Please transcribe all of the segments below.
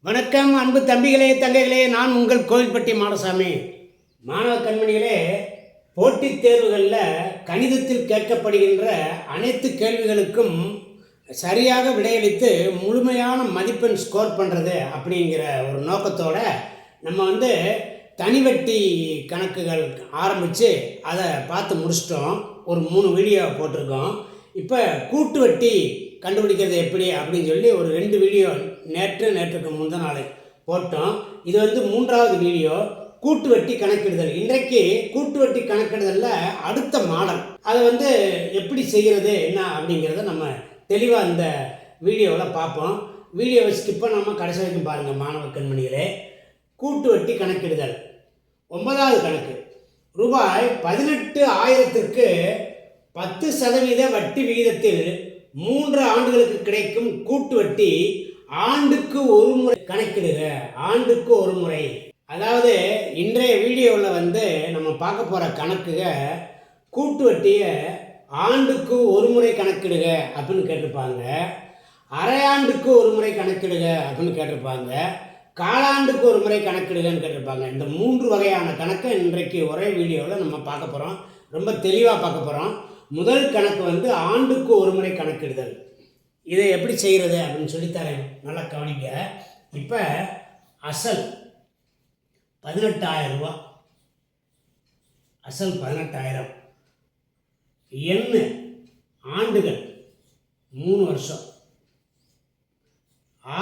வணக்கம் அன்பு தம்பிகளே தங்கைகளே, நான் உங்கள் கோவில்பட்டி மாடசாமி. மாணவ கண்மணிகளே, போட்டித் தேர்வுகளில் கணிதத்தில் கேட்கப்படுகின்ற அனைத்து கேள்விகளுக்கும் சரியாக விடையளித்து முழுமையான மதிப்பெண் ஸ்கோர் பண்ணுறது அப்படிங்கிற ஒரு நோக்கத்தோடு நம்ம தனிவட்டி கணக்குகள் ஆரம்பித்து அதை பார்த்து முடிச்சிட்டோம். ஒரு 3 வீடியோ போட்டிருக்கோம். இப்போ கூட்டு வட்டி கண்டுபிடிக்கிறது எப்படி அப்படின்னு சொல்லி ஒரு 2 வீடியோ நேற்றுக்கு முந்தின நாள் போட்டோம். இது 3வது வீடியோ, கூட்டு வட்டி கணக்கிடுதல். இன்றைக்கு கூட்டு வட்டி கணக்கிடுதலில் அடுத்த மாடல், அதை எப்படி செய்கிறது என்ன அப்படிங்கிறத நம்ம தெளிவாக இந்த வீடியோவில் பார்ப்போம். வீடியோவை ஸ்கிப் பண்ணாமல் கடைசி வரைக்கும் பாருங்கள் மாணவ கண்மணிகளே. கூட்டு வட்டி கணக்கிடுதல் 9வது கணக்கு. ரூபாய் 18,000க்கு 10% வட்டி விகிதத்தில் 3 ஆண்டுகளுக்கு கிடைக்கும் கூட்டு வட்டி ஆண்டுக்கு ஒரு முறை கணக்கிடுக. ஆண்டுக்கு ஒரு முறை, அதாவது இன்றைய வீடியோவில் நம்ம பார்க்க போகிற கணக்குக கூட்டு வட்டியை ஆண்டுக்கு ஒரு முறை கணக்கிடுக அப்படின்னு கேட்டிருப்பாங்க, அரையாண்டுக்கு ஒரு முறை கணக்கிடுக அப்படின்னு கேட்டிருப்பாங்க, காலாண்டுக்கு ஒரு முறை கணக்கிடுகன்னு கேட்டிருப்பாங்க. இந்த 3 வகையான கணக்கை இன்றைக்கு ஒரே வீடியோவில் நம்ம பார்க்க போகிறோம். ரொம்ப தெளிவாக பார்க்க போகிறோம். முதல் கணக்கு ஆண்டுக்கு ஒரு முறை கணக்கிடுதல். இதை எப்படி செய்கிறது அப்படின்னு சொல்லித்தரேன், நல்லா கவனிங்க. இப்போ அசல் 18,000 ரூபா, அசல் 18,000, எண்ணு ஆண்டுகள் 3 வருஷம்,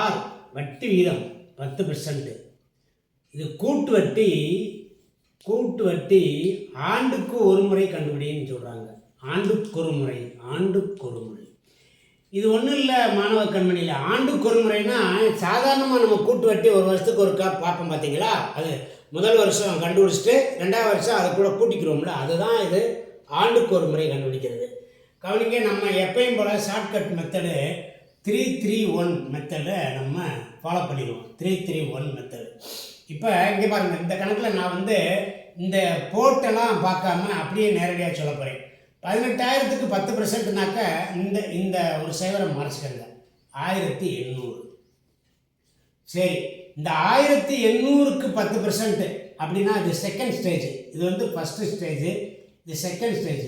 ஆர் வட்டி வீதம் 10%. இது கூட்டு வட்டி ஆண்டுக்கு ஒரு முறை கண்டுபிடின்னு சொல்கிறாங்க. ஆண்டுக்கு ஒரு முறை. இது ஒன்றும் இல்லை மாணவ கண்மணியில். ஆண்டுக்கு ஒரு முறைனா சாதாரணமாக நம்ம கூட்டு வட்டி ஒரு வருஷத்துக்கு ஒருக்கா பார்ப்போம் பார்த்தீங்களா, அது முதல் வருஷம் கண்டுபிடிச்சிட்டு 2வது வருஷம் அதை கூட கூட்டிக்கிறோம்ல, அதுதான் இது ஆண்டுக்கு ஒரு முறை கண்டுபிடிக்கிறது. கவனிங்க, நம்ம எப்பயும் போல் ஷார்ட்கட் மெத்தடு 3-3-1 மெத்தடை நம்ம ஃபாலோ பண்ணிடுவோம். 3-3-1 மெத்தடு. இப்போ இங்கே பாருங்கள், இந்த கணக்கில் நான் இந்த போட்டெல்லாம் பார்க்காம அப்படியே நேரடியாக சொல்ல போகிறேன். 18,000க்கு 10%னாக்க இந்த ஒரு சேவரை மறைச்சிக்கிறங்க, 1800. சரி, இந்த 1800க்கு 10% அப்படின்னா இது செகண்ட் ஸ்டேஜ். இது ஃபஸ்ட்டு ஸ்டேஜ், இது செகண்ட் ஸ்டேஜ்,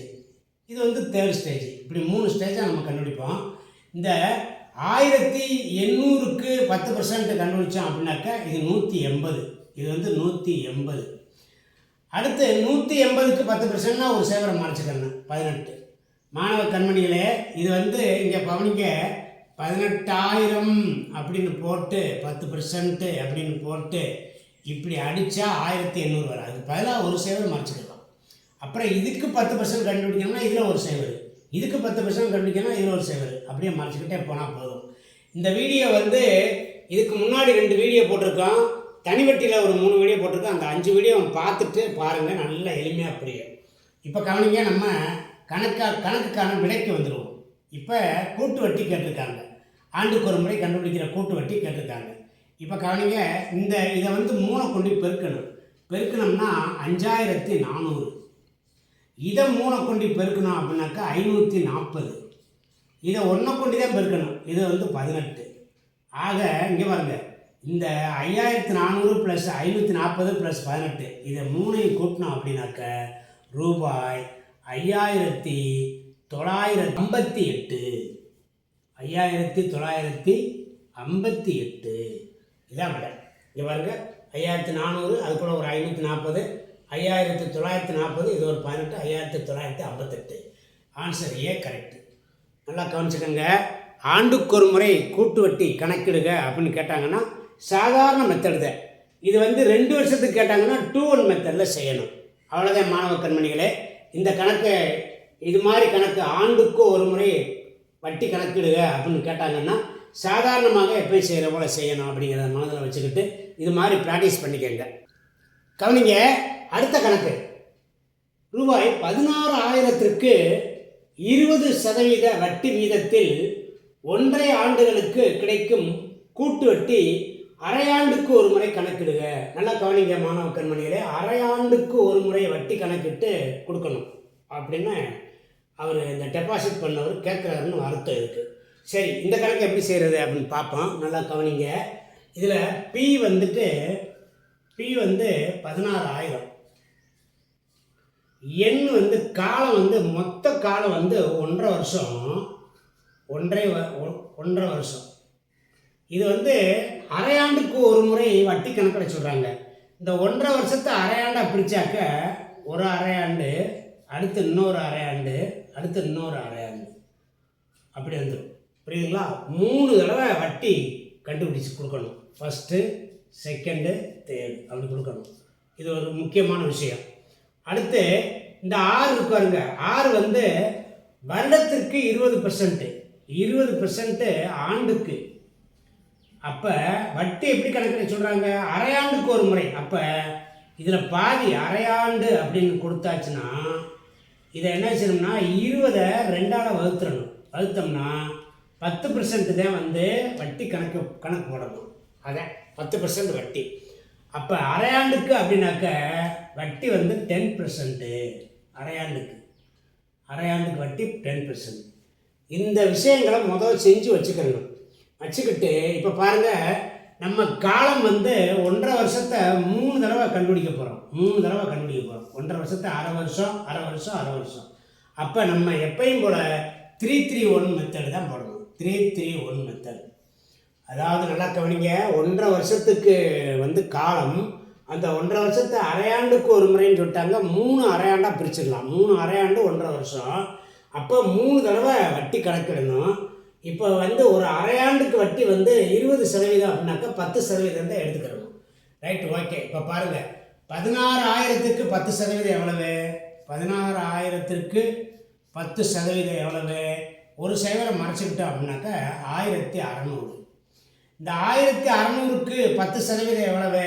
இது தேர்ட் ஸ்டேஜ். இப்படி 3 ஸ்டேஜாக நம்ம கண்டுபிடிப்போம். இந்த 1800க்கு 10% கண்டுபிடிச்சோம் அப்படின்னாக்கா இது 180. இது 180. அடுத்து 180க்கு 10%னா ஒரு சேவரை மறைச்சிக்கணும், 18. மாணவ கண்மணிகளே, இது இங்கே கவனிங்க, 18,000 அப்படின்னு போட்டு 10% அப்படின்னு போட்டு இப்படி அடித்தா 1800 வரும். அதுக்கு பதிலாக ஒரு சேவரை மறைச்சிக்கலாம். அப்புறம் இதுக்கு 10% கண்டுபிடிக்கணும்னா இதில் ஒரு சேவர், இதுக்கு 10% கண்டுபிடிக்கணும்னா இதில் ஒரு சேவர், அப்படியே மறைச்சிக்கிட்டே போனால் போதும். இந்த வீடியோ இதுக்கு முன்னாடி 2 வீடியோ போட்டிருக்கோம், தனிவட்டியில் ஒரு 3 வீடியோ போட்டிருக்கோம். அந்த 5 வீடியோ பார்த்துட்டு பாருங்கள், நல்லா எளிமையாக புரியும். இப்போ கவனிங்க, நம்ம கணக்குக்கான விடைக்கு வந்துடுவோம். இப்போ கூட்டு வட்டி கேட்டிருக்காங்க, ஆண்டுக்கு ஒரு முறை கண்டுபிடிக்கிற கூட்டு வட்டி கேட்டிருக்காங்க. இப்போ கவனிங்க, இதை 3 கொண்டு பெருக்கணும்னா 5,400. இதை 3 கொண்டு பெருக்கணும் அப்படின்னாக்கா 540. இதை 1 கொண்டு தான் பெருக்கணும், இது 18. ஆக இங்கே பாருங்கள், இந்த 5,400 + 540 + 18, இதை 3ஐயும் கூட்டினோம் அப்படின்னாக்க ரூபாய் 5,958. 5,958 இதான் விட. இங்கே பாருங்கள், 5,400, அது கூட ஒரு 540, 5,940, இது ஒரு 18, 5,958. Answer A correct. நல்லா கவனிச்சுக்கோங்க. ஆண்டுக்கு ஒரு முறை கூட்டு வட்டி கணக்கிடுங்க அப்படின்னு கேட்டாங்கன்னா சாதாரண மெத்தடு தான். இது 2 வருஷத்துக்கு கேட்டாங்கன்னா 2-1 மெத்தடில் செய்யணும். அவ்வளோதான் மாணவ கண்மணிகளே. இந்த கணக்கு, இது மாதிரி கணக்கு ஆண்டுக்கு ஒரு முறை வட்டி கணக்கிடுங்க அப்படின்னு கேட்டாங்கன்னா சாதாரணமாக எப்பயும் செய்கிற போல் செய்யணும் அப்படிங்கிறத மனதில் வச்சுக்கிட்டு இது மாதிரி ப்ராக்டிஸ் பண்ணிக்கங்க. கவனிங்க, அடுத்த கணக்கு. ரூபாய் 16,000க்கு 20% வட்டி வீதத்தில் 1.5 ஆண்டுகளுக்கு கிடைக்கும் கூட்டு வட்டி அரையாண்டுக்கு ஒரு முறை கணக்கிடுக. நல்லா கவனிங்க மாணவ கண்மணிகளே, அரையாண்டுக்கு ஒரு முறை வட்டி கணக்கிட்டு கொடுக்கணும் அப்படின்னு அவர் இந்த டெபாசிட் பண்ணவர் கேட்குறாருன்னு அர்த்தம் இருக்குது. சரி, இந்த கணக்கு எப்படி செய்கிறது அப்படின்னு பார்ப்போம். நல்லா கவனிங்க. இதில் பி வந்துட்டு பி வந்து 16,000. எண் வந்து காலம் வந்து மொத்த காலம் வந்து 1.5 வருஷம். 1.5 வருஷம். இது வந்து அரையாண்டுக்கு ஒரு முறை வட்டி கணக்கிட சொல்கிறாங்க. இந்த 1.5 வருஷத்தை அரையாண்டாக பிரித்தாக்க ஒரு அரையாண்டு, அடுத்து இன்னொரு அரையாண்டு, அடுத்து இன்னொரு அரையாண்டு, அப்படி வந்துடும். புரியுதுங்களா? 3 தடவை வட்டி கண்டுபிடிச்சி கொடுக்கணும். ஃபஸ்ட்டு, செகண்டு, தேர்டு அப்படி கொடுக்கணும். இது ஒரு முக்கியமான விஷயம். அடுத்து இந்த 6 இருக்கு பாருங்க. 6 வந்து வருடத்திற்கு 20%, 20% ஆண்டுக்கு. அப்போ வட்டி எப்படி கணக்கிட சொல்கிறாங்க? அரையாண்டுக்கு ஒரு முறை. அப்போ இதில் பாதி அரையாண்டு அப்படின்னு கொடுத்தாச்சுன்னா இதை என்ன செய்யணும்னா 20 2ஆல் வகுத்தோம்னா 10% தான் வந்து வட்டி கணக்கு போடணும். அதான் 10% வட்டி. அப்போ அரையாண்டுக்கு அப்படின்னாக்க வட்டி வந்து 10%. அரையாண்டுக்கு வட்டி 10%. இந்த விஷயங்களை முதல் செஞ்சு வச்சுக்கிட்டு இப்போ பாருங்கள், நம்ம காலம் வந்து 1.5 வருஷத்தை 3 தடவை கண்டுபிடிக்க போகிறோம். 1.5 வருஷத்தை அரை வருஷம். அப்போ நம்ம எப்பயும் போல் 3-3-1 மெத்தடு தான் போடணும். 3-3-1 மெத்தட். அதாவது நல்லா கவனிங்க, 1.5 வருஷத்துக்கு வந்து காலம், அந்த 1.5 வருஷத்தை அரையாண்டுக்கு ஒரு முறைன்னு சொல்லிட்டாங்க. 3 அரையாண்டாக பிரிச்சிடலாம். 3 அரையாண்டு 1.5 வருஷம். அப்போ 3 தடவை வட்டி கணக்கிடணும். இப்போ வந்து ஒரு அரையாண்டுக்கு வட்டி வந்து 20% அப்படின்னாக்கா 10% தான் எடுத்துக்கிறணும். Right, okay. இப்போ பாருங்கள், 16,000க்கு 10% எவ்வளவு? 16,000க்கு 10% எவ்வளவு? ஒரு சைவரை மறைச்சிக்கிட்டோம் அப்படின்னாக்கா 1600. இந்த 1600க்கு 10% எவ்வளவு?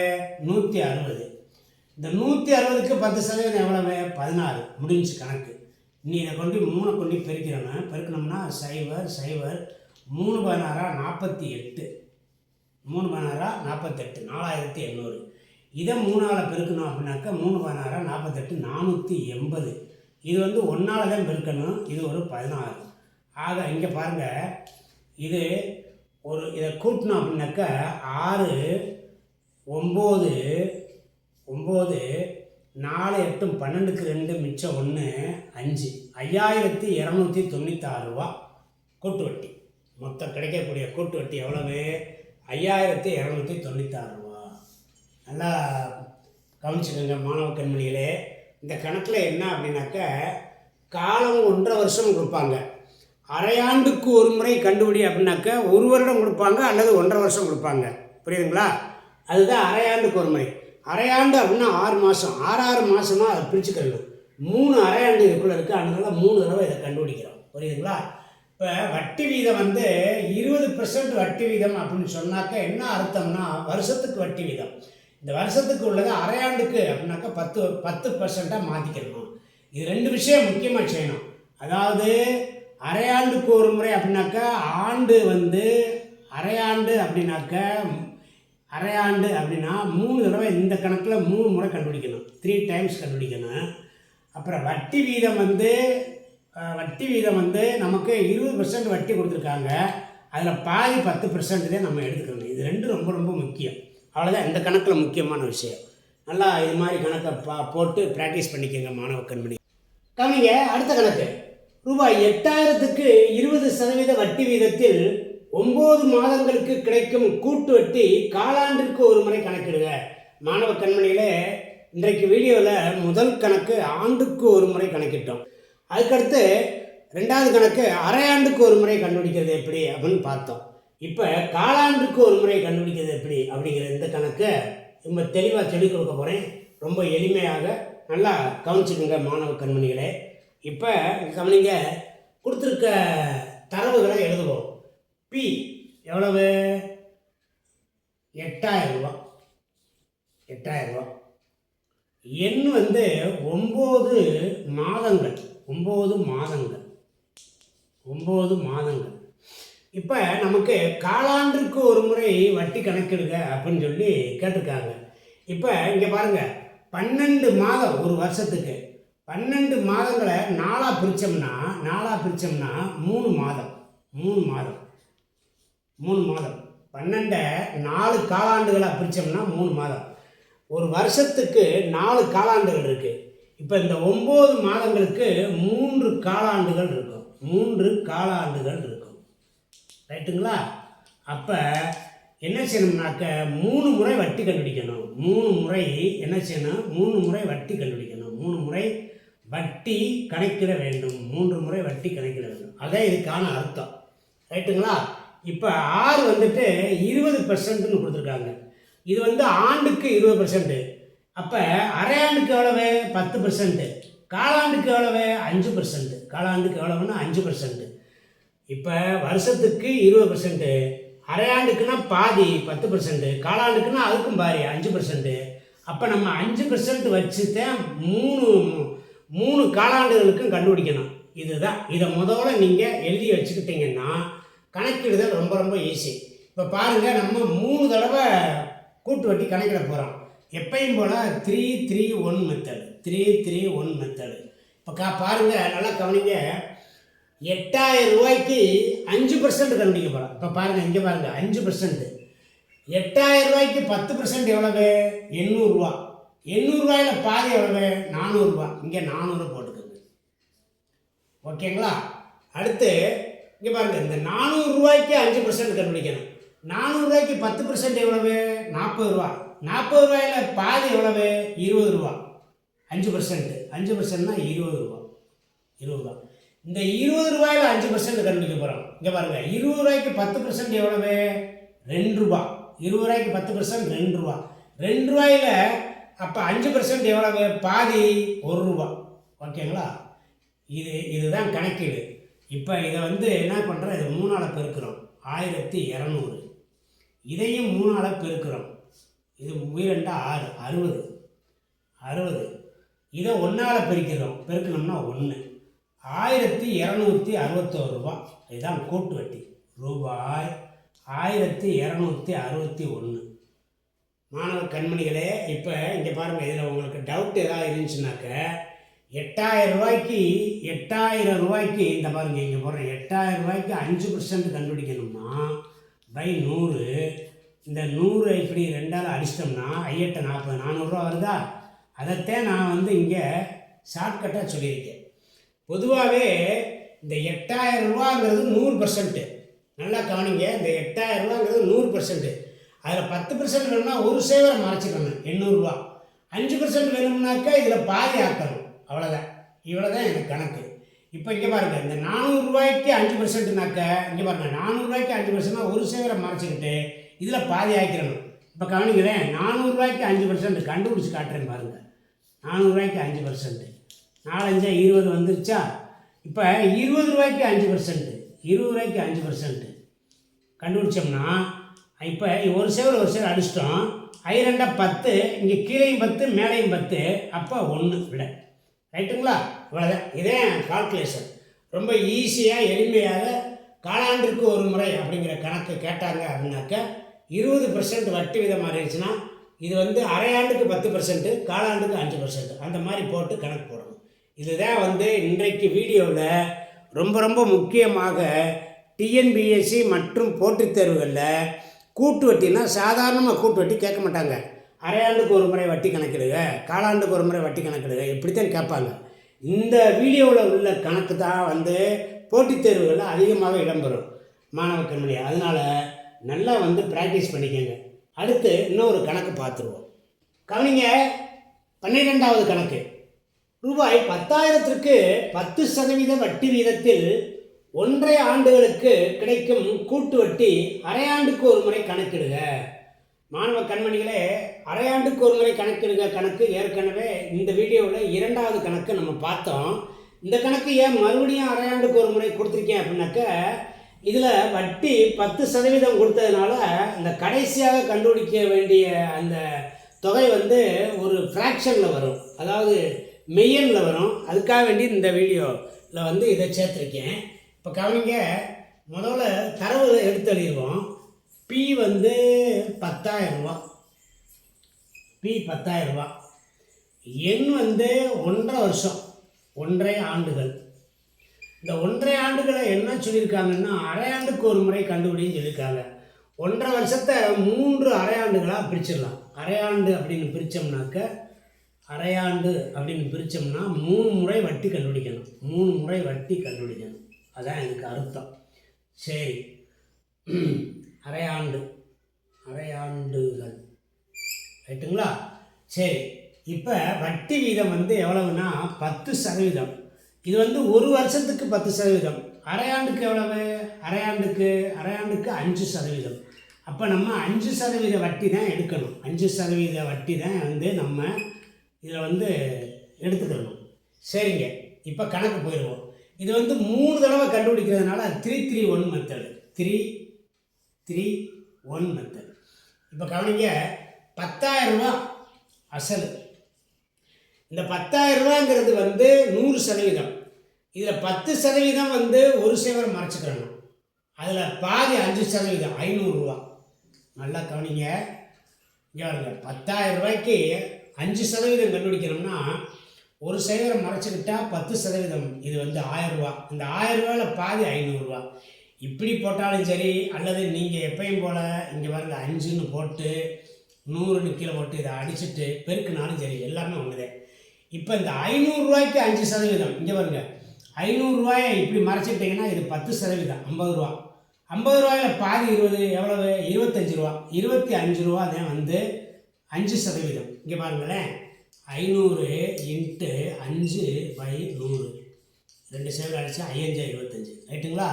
160. இந்த 160க்கு 10% எவ்வளவு? 16. முடிஞ்சு கணக்கு. நீ இதை கொண்டு 3 கொண்டு பெருக்கணும்னா 0 0 3 16 48. 3 16 48, 4800. இதை 3ஆல் பெருக்கணும் அப்படின்னாக்கா 3 16 48, 480. இது வந்து 1ஆல் தான் பெருக்கணும். இது ஒரு 16. ஆக இங்கே பாருங்கள், இது இதை கூட்டணும் அப்படின்னாக்கா 6 9 9 4 8 12க்கு 2 மிச்சம் 1 5. 5296 ரூபா கூட்டு வட்டி. மொத்தம் கிடைக்கக்கூடிய கூட்டு வட்டி எவ்வளவு? 5296 ரூபா. நல்லா கவனிச்சுக்கோங்க மாணவ கண்மணிகளே. இந்த கணக்கில் என்ன அப்படின்னாக்கா காலம் 1.5 வருஷம் கொடுப்பாங்க. அரையாண்டுக்கு ஒரு முறை கண்டுபிடி அப்படின்னாக்கா 1 வருடம் கொடுப்பாங்க அல்லது 1.5 வருஷம் கொடுப்பாங்க. புரியுதுங்களா? அதுதான் அரையாண்டுக்கு ஒரு முறை. அரையாண்டு அப்படின்னா 6 மாதம். 6 மாதமா அதை பிரிச்சுக்கணும். 3 அரையாண்டு இதுக்குள்ளே இருக்குது. அதனால 3 தடவை இதை கண்டுபிடிக்கிறோம். புரியுதுங்களா? இப்போ வட்டி வீதம் வந்து 20% வட்டி வீதம் அப்படின்னு சொன்னாக்க என்ன அர்த்தம்னா வருஷத்துக்கு வட்டி வீதம். இந்த வருஷத்துக்கு உள்ளது அரையாண்டுக்கு அப்படின்னாக்கா 10% மாற்றிக்கணும். இது 2 விஷயம் முக்கியமாக செய்யணும். அதாவது அரையாண்டுக்கு ஒரு முறை அப்படின்னாக்கா ஆண்டு வந்து அரையாண்டு அப்படின்னாக்கா அரையாண்டு அப்படின்னா 3 தடவை இந்த கணக்கில் 3 முறை கண்டுபிடிக்கணும். 3 டைம்ஸ் கண்டுபிடிக்கணும். அப்புறம் வட்டி வீதம் வந்து நமக்கு 20% வட்டி கொடுத்துருக்காங்க. அதில் பாதி 10% தான் நம்ம எடுத்துக்கணும். இது 2 ரொம்ப ரொம்ப முக்கியம். அவ்வளோதான் இந்த கணக்கில் முக்கியமான விஷயம். நல்லா இது மாதிரி கணக்கை போட்டு ப்ராக்டிஸ் பண்ணிக்கோங்க மாணவ கண்மணி. கவனிங்க, அடுத்த கணக்கு. ரூபாய் 8000க்கு 20% வட்டி வீதத்தில் 9 மாதங்களுக்கு கிடைக்கும் கூட்டு வட்டி காலாண்டிற்கு ஒரு முறை கணக்கிடுக. மாணவ கண்மணிகளே, இன்றைக்கு வீடியோவில் முதல் கணக்கு ஆண்டுக்கு ஒரு முறை கணக்கிட்டோம். அதுக்கடுத்து 2வது கணக்கு அரையாண்டுக்கு ஒரு முறை கண்டுபிடிக்கிறது எப்படி அப்படின்னு பார்த்தோம். இப்போ காலாண்டுக்கு ஒரு முறை கண்டுபிடிக்கிறது எப்படி அப்படிங்கிற இந்த கணக்கை ரொம்ப தெளிவாக சொல்லிக் கொடுக்க போகிறேன். ரொம்ப எளிமையாக நல்லா கவனிச்சுக்கோங்க மாணவ கண்மணிகளே. இப்போ கவனிங்க, கொடுத்துருக்க தரவுகளை எழுதுவோம். பி எவ்வளவு? 8000 ரூபா. 8000 ரூபா. எண் வந்து 9 மாதங்கள். 9 மாதங்கள். இப்போ நமக்கு காலாண்டிற்கு ஒரு முறை வட்டி கணக்கிடுங்க அப்படின்னு சொல்லி கேட்டிருக்காங்க. இப்போ இங்கே பாருங்கள், 12 மாதம் ஒரு வருஷத்துக்கு. 12 மாதங்களை 4ஆக பிரித்தோம்னா 3 மாதம். 12 4 காலாண்டுகளாக பிரித்தோம்னா 3 மாதம். ஒரு வருஷத்துக்கு 4 காலாண்டுகள் இருக்குது. இப்போ இந்த 9 மாதங்களுக்கு 3 காலாண்டுகள் இருக்கும். 3 காலாண்டுகள் இருக்கும். ரைட்டுங்களா? அப்போ என்ன செய்யணும்னாக்க 3 முறை வட்டி கண்டுபிடிக்கணும். 3 முறை என்ன செய்யணும்? 3 முறை வட்டி கண்டுபிடிக்கணும். 3 முறை வட்டி கணக்கிட வேண்டும். 3 முறை வட்டி கணக்கிட வேண்டும். அதான் இதுக்கான அர்த்தம். ரைட்டுங்களா? இப்போ ஆறு வந்துட்டு 20%ன்னு கொடுத்துருக்காங்க. இது வந்து ஆண்டுக்கு 20%. அப்போ அரையாண்டுக்கு எவ்வளவு? 10%. காலாண்டுக்கு எவ்வளவு? 5%. காலாண்டுக்கு எவ்வளவுன்னா 5%. இப்போ வருஷத்துக்கு 20%, அரையாண்டுக்குன்னா பாதி 10%, காலாண்டுக்குன்னா அதுக்கும் பாதி 5%. அப்போ நம்ம 5% வச்சு தான் மூணு காலாண்டுகளுக்கும் கண்டுபிடிக்கணும். இதுதான். இதை முதல்ல நீங்கள் எழுதி வச்சுக்கிட்டீங்கன்னா கணக்கிடுதல் ரொம்ப ரொம்ப ஈஸி. இப்போ பாருங்கள், நம்ம 3 தடவை கூட்டு வட்டி கணக்கிட போகிறோம். எப்பயும் போல் 3-3-1 மெத்தடு. 3-3-1 மெத்தடு. இப்போ பாருங்கள், நல்லா கவனிங்க. 8000 ரூபாய்க்கு 5% கண்டுபிடிக்க போகிறோம். இப்போ பாருங்கள், இங்கே பாருங்கள், 5%. 8000 ரூபாய்க்கு 10% எவ்வளவு? 800 ரூபா. 800 ரூபாயில் பாதி எவ்வளவு? 400 ரூபா. இங்கே 400 போட்டுக்கோங்க. ஓகேங்களா? அடுத்து இங்கே பாருங்கள், இந்த 400 ரூபாய்க்கு 5% கண்டுபிடிக்கணும். 400 ரூபாய்க்கு 10% எவ்வளவு? 40 ரூபா. 40 ரூபாயில் பாதி எவ்வளவு? 20 ரூபா. 5%. 5%னா 20 ரூபா. 20 ரூபா. இந்த 20 ரூபாயில் 5% கண்டுபிடிக்க போகிறோம். இங்கே பாருங்கள், 20 ரூபாய்க்கு 10% எவ்வளவு? 2 ரூபா. 20 ரூபாய்க்கு 10% 2 ரூபா. 2 ரூபாயில் அப்போ 5% எவ்வளவு? பாதி 1 ரூபா. ஓகேங்களா? இதுதான் கணக்கீடு. இப்போ இதை வந்து என்ன பண்ணுறோம்? இதை 3ஆல் பெருக்கிறோம். 1200. இதையும் 3ஆல் பெருக்கிறோம். இது 2 6 60. 60. இதை 1ஆல் பெருக்கணும்னா 1. 1261 ரூபா. இதுதான் கூட்டு வட்டி. ரூபாய் 1261. மாணவ கண்மணிகளே, இப்போ இங்கே பாருங்கள், இதில் உங்களுக்கு டவுட் ஏதாவது இருந்துச்சுனாக்க 8000 ரூபாய்க்கு இந்த பாருங்கள், இங்கே போடுறேன். 8000 ரூபாய்க்கு 5% கண்டுபிடிக்கணும்னா பை 100. இந்த 100 இப்படி 2ஆல் அடிச்சிட்டோம்னா 8 40 400 ரூபா வருதா? அதைத்தான் நான் வந்து இங்கே ஷார்ட்கட்டாக சொல்லியிருக்கேன். பொதுவாகவே இந்த 8000 ரூபாங்கிறது 100%. நல்லா கவனிங்க, இந்த 8000 ரூபாங்கிறது 100%. அதில் 10% வேணும்னா ஒரு சேவரை மறைச்சிக்கணும், 800 ரூபா. 5% வேணும்னாக்கா இதில் பாதி ஆக்கணும். அவ்வளோதான். இவ்வளோதான் எனக்கு கணக்கு. இப்போ இங்கே பாருங்கள், இந்த 400 ரூபாய்க்கு 5%னாக்க இங்கே பாருங்கள், 400 ரூபாய்க்கு 5%னா ஒரு சேவரை மறைச்சிக்கிட்டு இதில் பாதி ஆக்கிடணும். இப்போ கவனிக்கிறேன், 400 ரூபாய்க்கு 5% கண்டுபிடிச்சி காட்டுறேன் பாருங்கள். 400 ரூபாய்க்கு 5%, 4 20 வந்துருச்சா? இப்போ 20 ரூபாய்க்கு 5%, 20 ரூபாய்க்கு 5% கண்டுபிடிச்சோம்னா இப்போ ஒரு சேவர் அடிச்சிட்டோம். 2 10, இங்கே கீழையும் 10 மேலையும் 10, அப்போ 1 விட. ரைட்டுங்களா? இவ்வளோதான். இதே கால்குலேஷன். ரொம்ப ஈஸியாக எளிமையாக காலாண்டிற்கு ஒரு முறை அப்படிங்கிற கணக்கு கேட்டாங்க அப்படின்னாக்க 20% வட்டி விதம் மாறிடுச்சுன்னா இது வந்து அரையாண்டுக்கு 10%, காலாண்டுக்கு 5%, அந்த மாதிரி போட்டு கணக்கு போடணும். இதுதான் வந்து இன்றைக்கு வீடியோவில் ரொம்ப ரொம்ப முக்கியமாக டிஎன்பிஎஸ்சி மற்றும் போட்டித் தேர்வுகளில் கூட்டு வட்டினா சாதாரணமாக கூட்டு வட்டி கேட்க மாட்டாங்க. அரையாண்டுக்கு ஒரு முறை வட்டி கணக்கிடுங்க, காலாண்டுக்கு ஒரு முறை வட்டி கணக்கிடுங்க, இப்படித்தான் கேட்பாங்க. இந்த வீடியோவில் உள்ள கணக்கு தான் வந்து போட்டித் தேர்வுகளில் அதிகமாக இடம்பெறும் மாணவ கண்மணி. அதனால் நல்லா வந்து ப்ராக்டிஸ் பண்ணிக்கோங்க. அடுத்து இன்னொரு கணக்கு பார்த்துருவோம். கவனிங்க, 12வது கணக்கு. ரூபாய் 10,000க்கு 10% வட்டி வீதத்தில் 1.5 ஆண்டுகளுக்கு கிடைக்கும் கூட்டு வட்டி அரையாண்டுக்கு ஒரு முறை கணக்கிடுக. மாணவ கண்மணிகளே, அரையாண்டுக்கு ஒரு முறை கணக்கிடுக கணக்கு ஏற்கனவே இந்த வீடியோவில் 2வது கணக்கு நம்ம பார்த்தோம். இந்த கணக்கு ஏன் மறுபடியும் அரையாண்டுக்கு ஒரு முறை கொடுத்துருக்கேன் அப்படின்னாக்க, இதில் வட்டி 10% கொடுத்ததுனால இந்த கடைசியாக கண்டுபிடிக்க வேண்டிய அந்த தொகை வந்து ஒரு ஃப்ராக்ஷனில் வரும், அதாவது மெய்யனில் வரும். அதுக்காக வேண்டி இந்த வீடியோவில் வந்து இதை சேர்த்துருக்கேன். இப்போ கவனிங்க, முதல்ல தரவு எடுத்து எழுதிடுவோம். பி வந்து 10,000 ரூபா. பி 10,000 ரூபா. எண் வந்து 1.5 வருஷம், 1.5 ஆண்டுகள். இந்த 1.5 ஆண்டுகளை என்ன சொல்லியிருக்காங்கன்னா அரையாண்டுக்கு ஒரு முறை கண்டுபிடின்னு சொல்லியிருக்காங்க. 1.5 வருஷத்தை 3 அரையாண்டுகளாக பிரிச்சிடலாம். அரையாண்டு அப்படின்னு பிரித்தோம்னா 3 முறை வட்டி கண்டுபிடிக்கணும். 3 முறை வட்டி கண்டுபிடிக்கணும். அதான் எனக்கு அர்த்தம். சரி, அரையாண்டுகள் ரைட்டுங்களா? சரி, இப்போ வட்டி வீதம் எவ்வளவுனா 10%. இது 1 வருஷத்துக்கு 10%. அரையாண்டுக்கு எவ்வளவு? அரையாண்டுக்கு 5%. அப்போ நம்ம 5% வட்டி தான் எடுக்கணும். 5% வட்டி தான் நம்ம இதில் எடுத்துக்கணும். சரிங்க, இப்போ கணக்கு போயிடுவோம். இது 3 தடவை கண்டுபிடிக்கிறதுனால 3-3-1 மெத்தடு. 3-3-1 மெத்தட். இப்போ கவனிங்க, 10,000 ரூபா அசல். இந்த 10,000 ரூபாங்கிறது 100%. இதில் 10% ஒரு சேவரை மறைச்சிக்கிறணும். அதில் பாதி 5%, 500 ரூபா. நல்லா கவனிங்க, இங்கே பாருங்க, 10,000 ரூபாய்க்கு 5% கண்டுபிடிக்கணும்னா ஒரு சேவரை மறைச்சிக்கிட்டா 10%, இது 1000 ரூபா. இந்த 1000 ரூபாயில் பாதி 500 ரூபா. இப்படி போட்டாலும் சரி, அல்லது நீங்கள் எப்பயும் போல் இங்கே பாருங்க 5ன்னு போட்டு 100ன்னு கீழே போட்டு இதை அடிச்சுட்டு பெருக்குனாலும் சரி, எல்லாமே ஒன்றுதே. இப்போ இந்த 500 ரூபாய்க்கு 5%, இங்கே பாருங்க, 500 ரூபாயை இப்படி மறைச்சிக்கிட்டிங்கன்னா இது 10%, 50 ரூபா. 50 ரூபாயில் பாதி 20 எவ்வளவு? 25 ரூபா. 25 ரூபா தான் 5%. இங்கே பாருங்களேன், 500 × 5/100, 2 சேவல் அடிச்சா 5 25 ரைட்டுங்களா?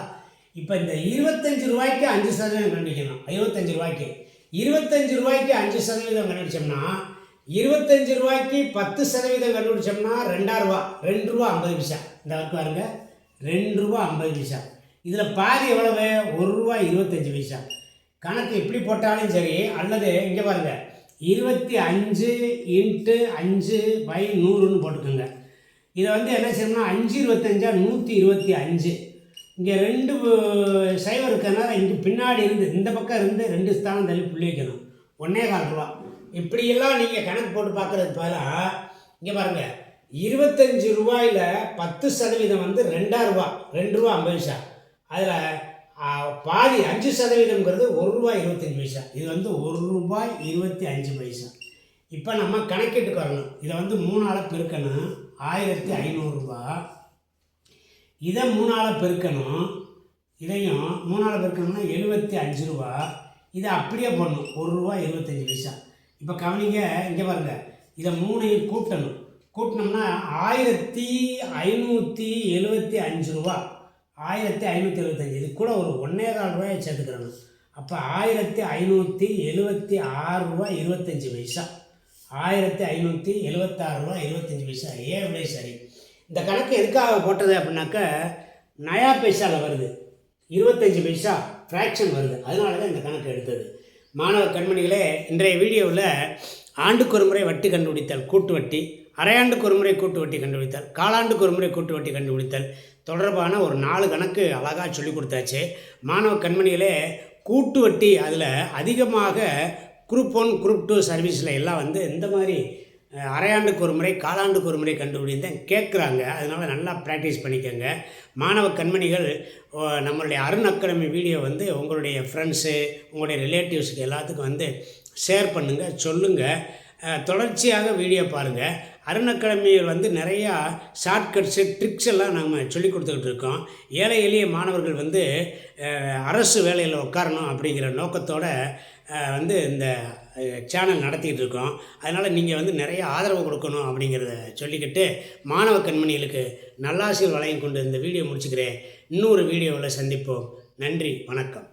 இப்போ இந்த 25 ரூபாய்க்கு 5% கண்டுபிடிக்கணும். 25 ரூபாய்க்கு 5% கண்டுபிடிச்சோம்னா 25 ரூபாய்க்கு 10% கண்டுபிடிச்சோம்னா 2 ரூபா. 2 ரூபா 50 பைசா. இந்த வரைக்கும் பாருங்க, 2 ரூபா 50 பைசா. இதில் பாதி எவ்வளவு? 1 ரூபா 25 பைசா. கணக்கு இப்படி போட்டாலும் சரி, அல்லது இங்கே பாருங்க, 25 × 5/100ன்னு போட்டுக்கோங்க. இதை என்ன செய்யணும்னா 5×25 125. இங்கே 2 சைவர் இருக்கிறதுனால இங்கே பின்னாடி இந்த பக்கம் 2 ஸ்தானம் தள்ளி புள்ளி வைக்கணும். 1.25 ரூபா. இப்படியெல்லாம் நீங்கள் கணக்கு போட்டு பார்க்குறதுக்கு பதிலாக இங்கே பாருங்கள், 25 ரூபாயில் 10% 2 ரூபா. 2 ரூபா 50 பைசா. அதில் பாதி 5%ங்கிறது 1 ரூபா 25 பைசா. இது 1 ரூபாய் 25 பைசா. இப்போ நம்ம கணக்கிட்டுக்கு வரணும். இதை 3ஆல் பெருக்கணும், 1500 ரூபா. இதை 3ஆல் பெருக்கணும், இதையும் 3ஆல் பெருக்கணும்னா 75 ரூபா. இதை அப்படியே போடணும், 1 ரூபா 25 பைசா. இப்போ கவனிங்க, இங்கே பாருங்கள், இதை 3ஐயும் கூட்டினோம்னா 1575 ரூபா. 1575. இது கூட ஒரு 1.25 ரூபாயை சேர்த்துக்கிறணும். அப்போ 1576 ரூபா 25 பைசா. 1576 ரூபா 25 பைசா. ஏன் விலை சரி. இந்த கணக்கு எதுக்காக போட்டது அப்படின்னாக்க, நயா பைசாவில் வருது, 25 பைசா ஃப்ராக்ஷன் வருது. அதனால தான் இந்த கணக்கு எடுத்தது. மாணவ கண்மணிகளே, இன்றைய வீடியோவில் ஆண்டுக்கு ஒரு முறை வட்டி கண்டுபிடித்தல் கூட்டு வட்டி, அரையாண்டுக்கு ஒரு முறை கூட்டு வட்டி கண்டுபிடித்தல், காலாண்டுக்கு ஒரு முறை கூட்டு வட்டி கண்டுபிடித்தல் தொடர்பான ஒரு 4 கணக்கு அழகாக சொல்லி கொடுத்தாச்சு. மாணவ கண்மணிகளே, கூட்டு வட்டி அதில் அதிகமாக குரூப் 1 குரூப் 2 சர்வீஸில் எல்லாம் இந்த மாதிரி அரையாண்டுக்கு ஒரு முறை காலாண்டுக்கு ஒரு முறை கண்டுபிடிந்தேன் கேட்குறாங்க. அதனால் நல்லா ப்ராக்டிஸ் பண்ணிக்கோங்க. மாணவ கண்மணிகள், நம்மளுடைய அருண் அகாடமி வீடியோ உங்களுடைய ஃப்ரெண்ட்ஸு, உங்களுடைய ரிலேட்டிவ்ஸுக்கு எல்லாத்துக்கும் ஷேர் பண்ணுங்கள், சொல்லுங்கள். தொடர்ச்சியாக வீடியோ பாருங்கள். அருண் அகாடமியில் நிறையா ஷார்ட்கட்ஸு ட்ரிக்ஸ் எல்லாம் நம்ம சொல்லி கொடுத்துக்கிட்டு இருக்கோம். ஏழை எளிய மாணவர்கள் அரசு வேலையில் உட்காரணும் அப்படிங்கிற நோக்கத்தோடு இந்த சேனல் நடத்திக்கிட்டு இருக்கோம். அதனால் நீங்கள் நிறைய ஆதரவு கொடுக்கணும் அப்படிங்கிறத சொல்லிக்கிட்டு, மாணவ கண்மணிகளுக்கு நல்லாசிரியர் வளையம் கொண்டு இந்த வீடியோ முடிச்சுக்கிறேன். இன்னொரு வீடியோவில் சந்திப்போம். நன்றி, வணக்கம்.